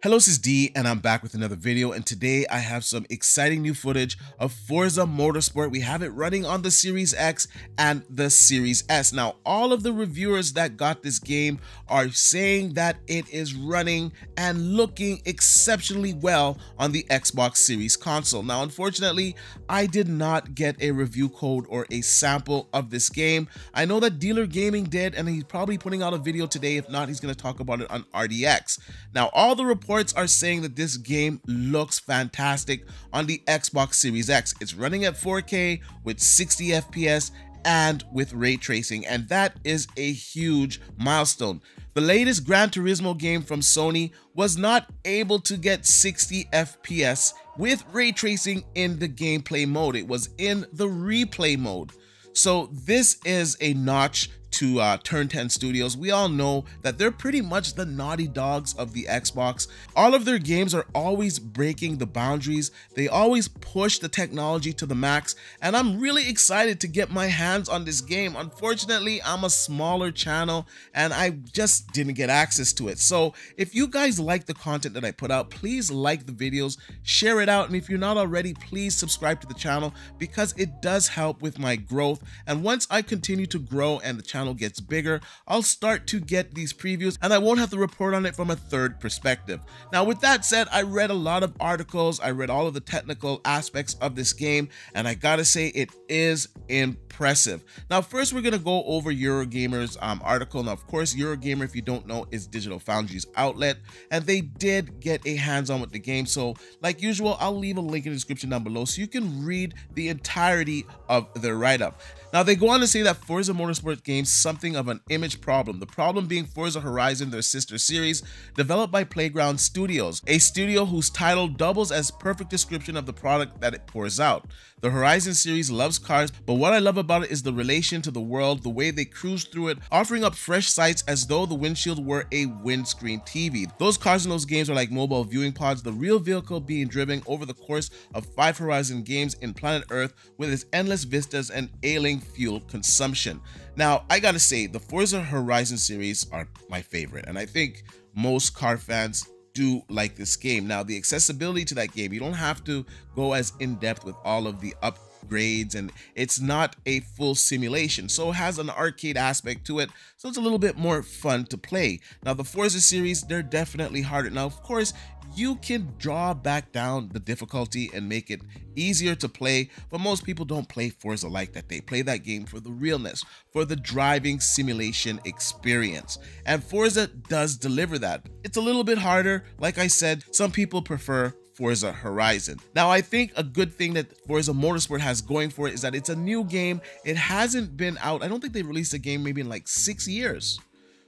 Hello, this is D, and I'm back with another video, and today I have some exciting new footage of Forza Motorsport. We have it running on the Series X and the Series S. Now, all of the reviewers that got this game are saying that it is running and looking exceptionally well on the Xbox Series console. Now, unfortunately, I did not get a review code or a sample of this game. I know that Dealer Gaming did, and he's probably putting out a video today. If not, he's going to talk about it on RDX. Now, all the reports are saying that this game looks fantastic on the Xbox Series X. It's running at 4K with 60 FPS and with ray tracing, and that is a huge milestone. The latest Gran Turismo game from Sony was not able to get 60 FPS with ray tracing in the gameplay mode. It was in the replay mode. So this is a notch to Turn 10 Studios. We all know that they're pretty much the naughty dogs of the Xbox. All of their games are always breaking the boundaries. They always push the technology to the max, and I'm really excited to get my hands on this game. Unfortunately, I'm a smaller channel and I just didn't get access to it. So if you guys like the content that I put out, please like the videos, share it out, and if you're not already, please subscribe to the channel because it does help with my growth. And once I continue to grow and the channel gets bigger, I'll start to get these previews and I won't have to report on it from a third perspective. Now, with that said, I read a lot of articles, I read all of the technical aspects of this game, and I gotta say it is impressive. Now, first we're gonna go over Eurogamer's article. Now, of course, Eurogamer, if you don't know, is Digital Foundry's outlet, and they did get a hands-on with the game. So like usual, I'll leave a link in the description down below so you can read the entirety of their write-up. Now, they go on to say that Forza Motorsport games something of an image problem. The problem being Forza Horizon, their sister series, developed by Playground Studios, a studio whose title doubles as perfect description of the product that it pours out. The Horizon series loves cars, but what I love about it is the relation to the world, the way they cruise through it, offering up fresh sights as though the windshield were a windscreen TV. Those cars in those games are like mobile viewing pods, the real vehicle being driven over the course of 5 Horizon games in planet Earth with its endless vistas and ailing fuel consumption. Now, I gotta say, the Forza Horizon series are my favorite, and I think most car fans do like this game. Now, the accessibility to that game, you don't have to go as in-depth with all of the upgrades, and it's not a full simulation, so it has an arcade aspect to it, so it's a little bit more fun to play. Now, the Forza series, they're definitely harder. Now, of course, you can draw back down the difficulty and make it easier to play, but most people don't play Forza like that. They play that game for the realness, for the driving simulation experience, and Forza does deliver that. It's a little bit harder. Like I said, some people prefer Forza Horizon. Now, I think a good thing that Forza Motorsport has going for it is that it's a new game. It hasn't been out. I don't think they released a game maybe in like 6 years.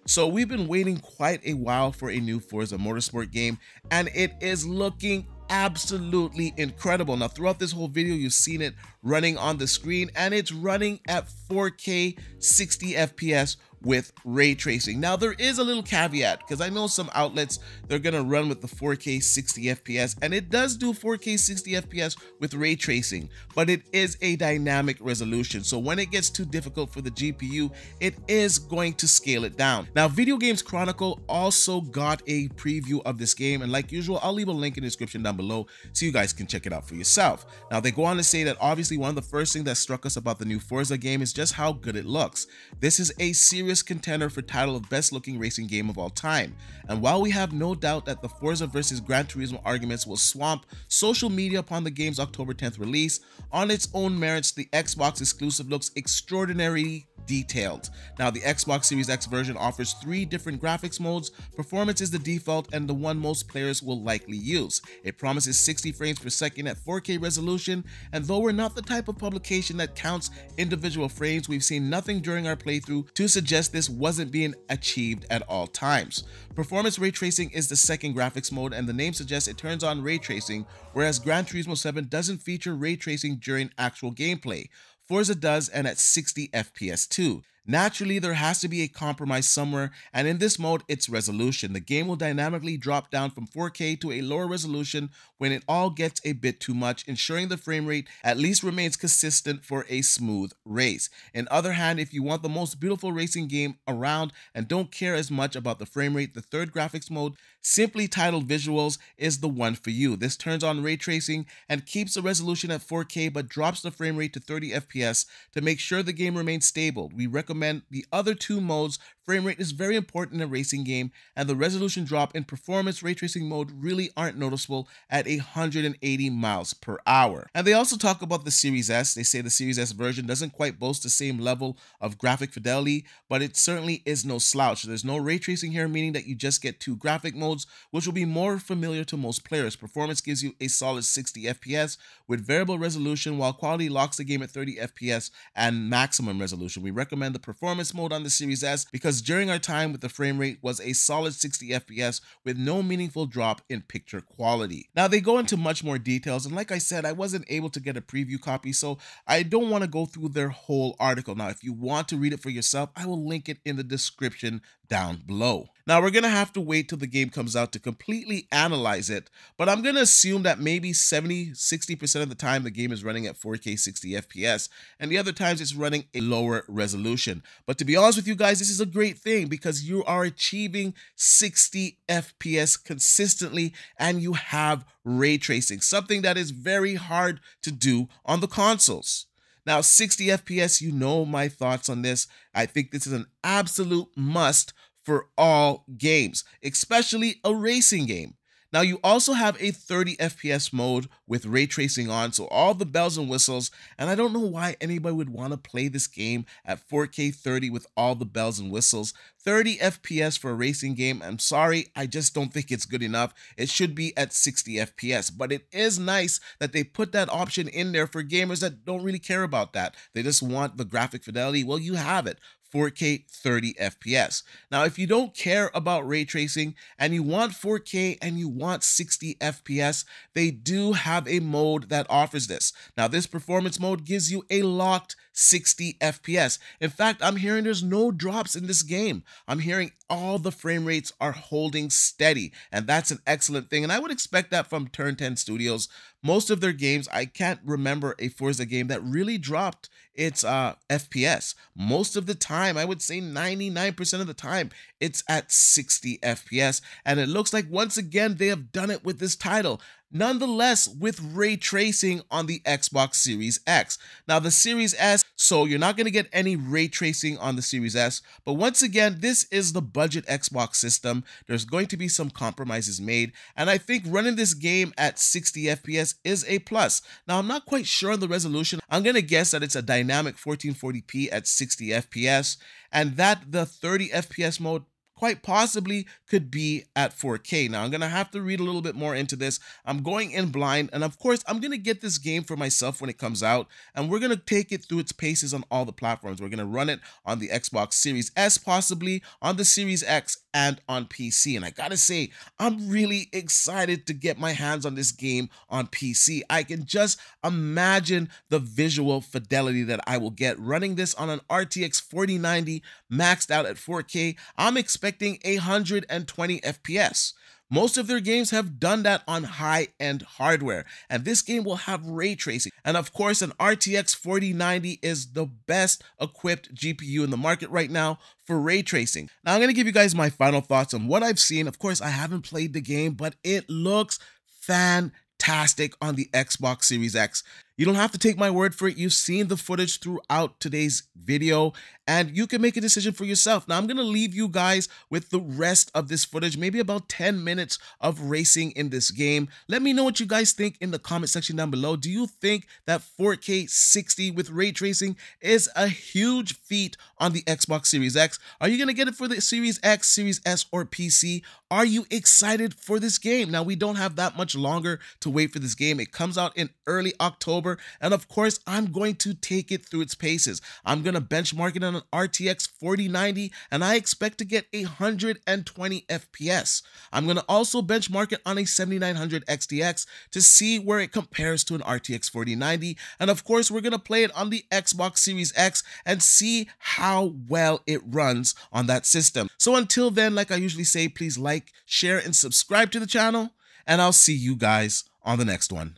So we've been waiting quite a while for a new Forza Motorsport game, and it is looking absolutely incredible. Now, throughout this whole video, you've seen it running on the screen, and it's running at 4K 60 FPS with ray tracing. Now, there is a little caveat because I know some outlets, they're gonna run with the 4K 60 FPS, and it does do 4K 60 FPS with ray tracing, but it is a dynamic resolution. So when it gets too difficult for the GPU, it is going to scale it down. Now, Video Games Chronicle also got a preview of this game, and like usual, I'll leave a link in the description down below so you guys can check it out for yourself. Now, they go on to say that obviously one of the first things that struck us about the new Forza game is just how good it looks. This is a serious contender for title of best looking racing game of all time. And while we have no doubt that the Forza versus Gran Turismo arguments will swamp social media upon the game's October 10th release, on its own merits, the Xbox exclusive looks extraordinarily detailed. Now, the Xbox Series X version offers 3 different graphics modes. Performance is the default and the one most players will likely use. It promises 60 frames per second at 4K resolution, and though we're not the type of publication that counts individual frames, we've seen nothing during our playthrough to suggest this wasn't being achieved at all times. Performance ray tracing is the second graphics mode, and the name suggests it turns on ray tracing, whereas Gran Turismo 7 doesn't feature ray tracing during actual gameplay. Forza does, and at 60 FPS too. Naturally, there has to be a compromise somewhere, and in this mode, it's resolution. The game will dynamically drop down from 4K to a lower resolution when it all gets a bit too much, ensuring the frame rate at least remains consistent for a smooth race. On the other hand, if you want the most beautiful racing game around and don't care as much about the frame rate, the third graphics mode, simply titled Visuals, is the one for you. This turns on ray tracing and keeps the resolution at 4K but drops the frame rate to 30 FPS to make sure the game remains stable. We recommend the other two modes. Frame rate is very important in a racing game, and the resolution drop in performance ray tracing mode really aren't noticeable at 180 miles per hour. And they also talk about the Series S. They say the Series S version doesn't quite boast the same level of graphic fidelity, but it certainly is no slouch. There's no ray tracing here, meaning that you just get two graphic modes, which will be more familiar to most players. Performance gives you a solid 60 FPS with variable resolution, while quality locks the game at 30 FPS and maximum resolution. We recommend the performance mode on the Series S because during our time with the frame rate was a solid 60 FPS with no meaningful drop in picture quality. Now they go into much more details, and like I said, I wasn't able to get a preview copy, so I don't want to go through their whole article. Now if you want to read it for yourself, I will link it in the description down below. Now we're gonna have to wait till the game comes out to completely analyze it, but I'm gonna assume that maybe 60% of the time the game is running at 4K 60 FPS, and the other times it's running a lower resolution. But to be honest with you guys, this is a great thing because you are achieving 60 FPS consistently and you have ray tracing, something that is very hard to do on the consoles. Now, 60 FPS, you know my thoughts on this. I think this is an absolute must for all games, especially a racing game. Now, you also have a 30 FPS mode with ray tracing on, so all the bells and whistles, and I don't know why anybody would want to play this game at 4K 30 with all the bells and whistles. 30 FPS for a racing game, I'm sorry, I just don't think it's good enough. It should be at 60 FPS, but it is nice that they put that option in there for gamers that don't really care about that. They just want the graphic fidelity. Well, you have it. 4K 30 FPS. Now, if you don't care about ray tracing and you want 4K and you want 60 FPS, they do have a mode that offers this. Now, this performance mode gives you a locked 60 FPS. In fact, I'm hearing there's no drops in this game. I'm hearing all the frame rates are holding steady, and that's an excellent thing. And I would expect that from Turn 10 Studios. Most of their games, I can't remember a Forza game that really dropped its FPS. Most of the time, I would say 99% of the time, it's at 60 FPS. And it looks like once again, they have done it with this title. Nonetheless, with ray tracing on the Xbox Series X. Now, the Series S, so you're not going to get any ray tracing on the Series S, but once again, this is the budget Xbox system. There's going to be some compromises made, and I think running this game at 60 FPS is a plus. Now, I'm not quite sure on the resolution. I'm going to guess that it's a dynamic 1440p at 60 FPS, and that the 30 FPS mode quite possibly could be at 4K. Now, I'm going to have to read a little bit more into this. I'm going in blind, and of course, I'm going to get this game for myself when it comes out, and we're going to take it through its paces on all the platforms. We're going to run it on the Xbox Series S, possibly on the Series X, and on PC. And I gotta say, I'm really excited to get my hands on this game on PC. I can just imagine the visual fidelity that I will get running this on an RTX 4090 maxed out at 4K. I'm expecting 120 FPS. Most of their games have done that on high-end hardware, and this game will have ray tracing. And of course, an RTX 4090 is the best equipped GPU in the market right now for ray tracing. Now, I'm going to give you guys my final thoughts on what I've seen. Of course, I haven't played the game, but it looks fantastic on the Xbox Series X. You don't have to take my word for it. You've seen the footage throughout today's video, and you can make a decision for yourself. Now, I'm going to leave you guys with the rest of this footage, maybe about 10 minutes of racing in this game. Let me know what you guys think in the comment section down below. Do you think that 4K 60 with ray tracing is a huge feat on the Xbox Series X? Are you going to get it for the Series X, Series S, or PC? Are you excited for this game? Now, we don't have that much longer to wait for this game. It comes out in early October. October, and of course, I'm going to take it through its paces. I'm going to benchmark it on an RTX 4090, and I expect to get 120 FPS. I'm going to also benchmark it on a 7900 XTX to see where it compares to an RTX 4090, and of course, we're going to play it on the Xbox Series X and see how well it runs on that system. So until then, like I usually say, please like, share, and subscribe to the channel, and I'll see you guys on the next one.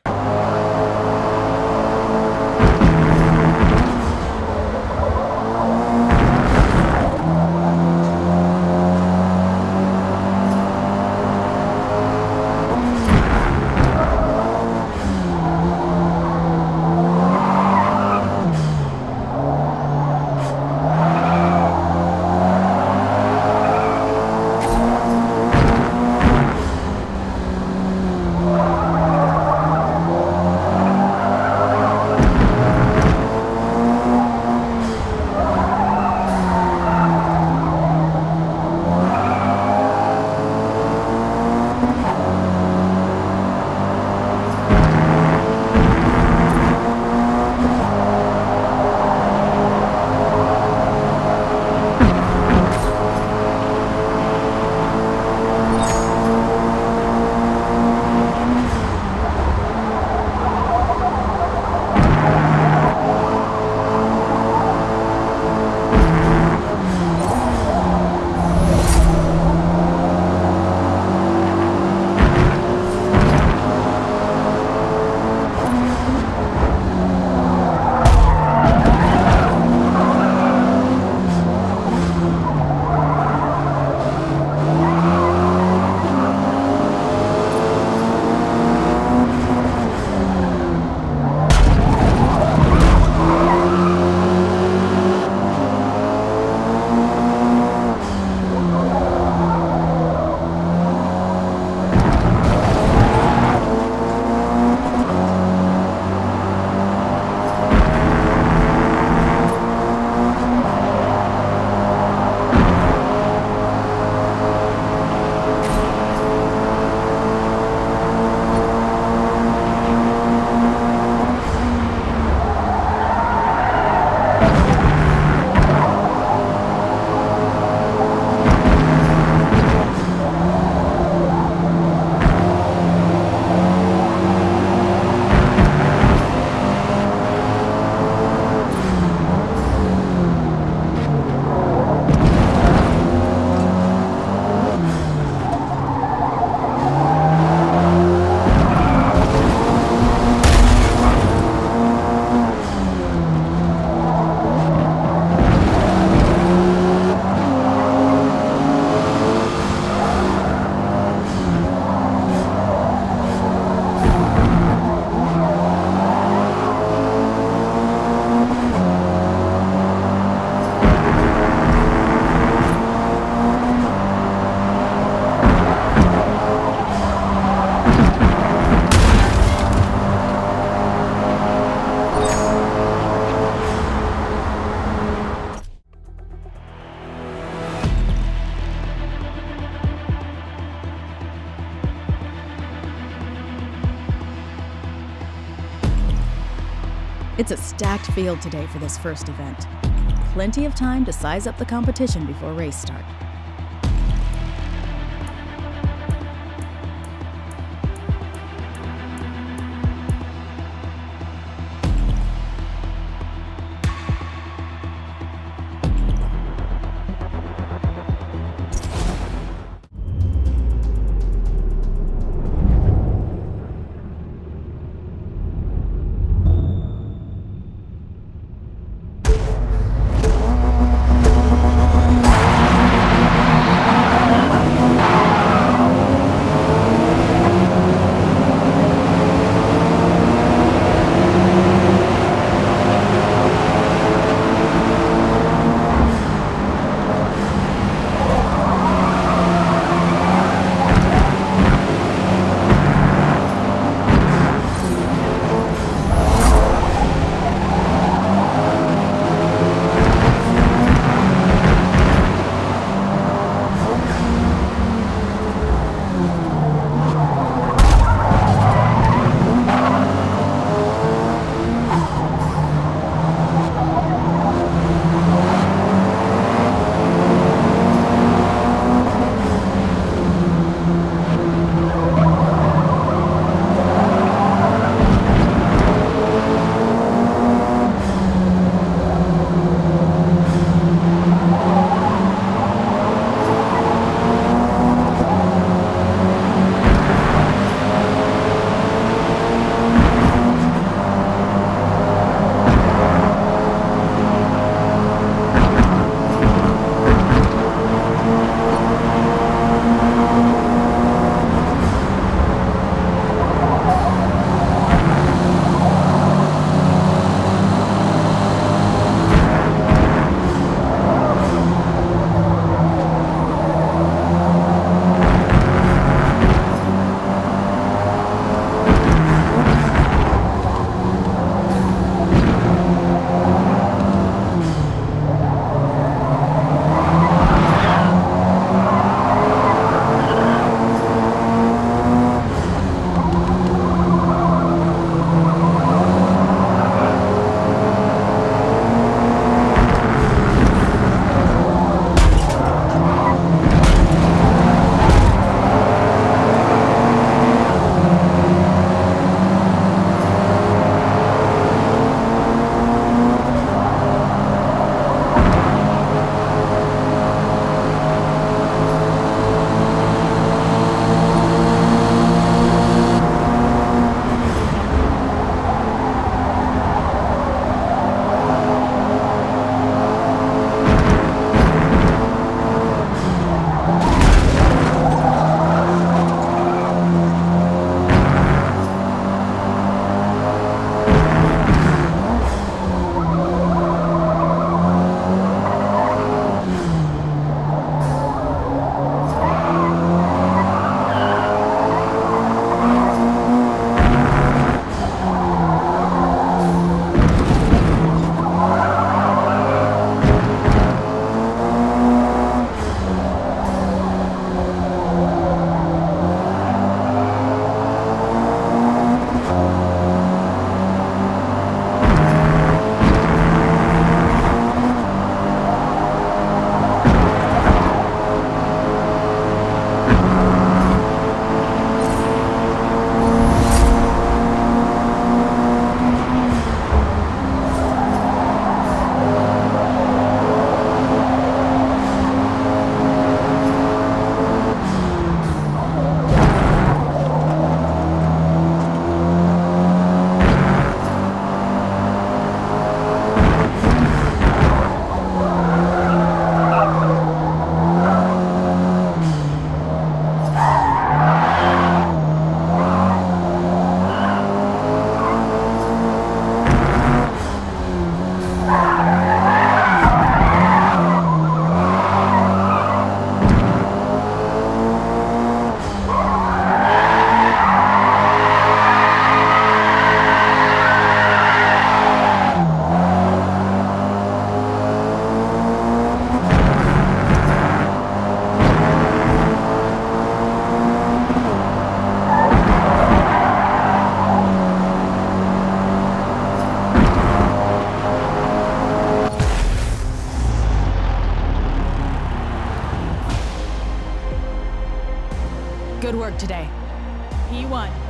It's a stacked field today for this first event. Plenty of time to size up the competition before race start. Good work today. P1.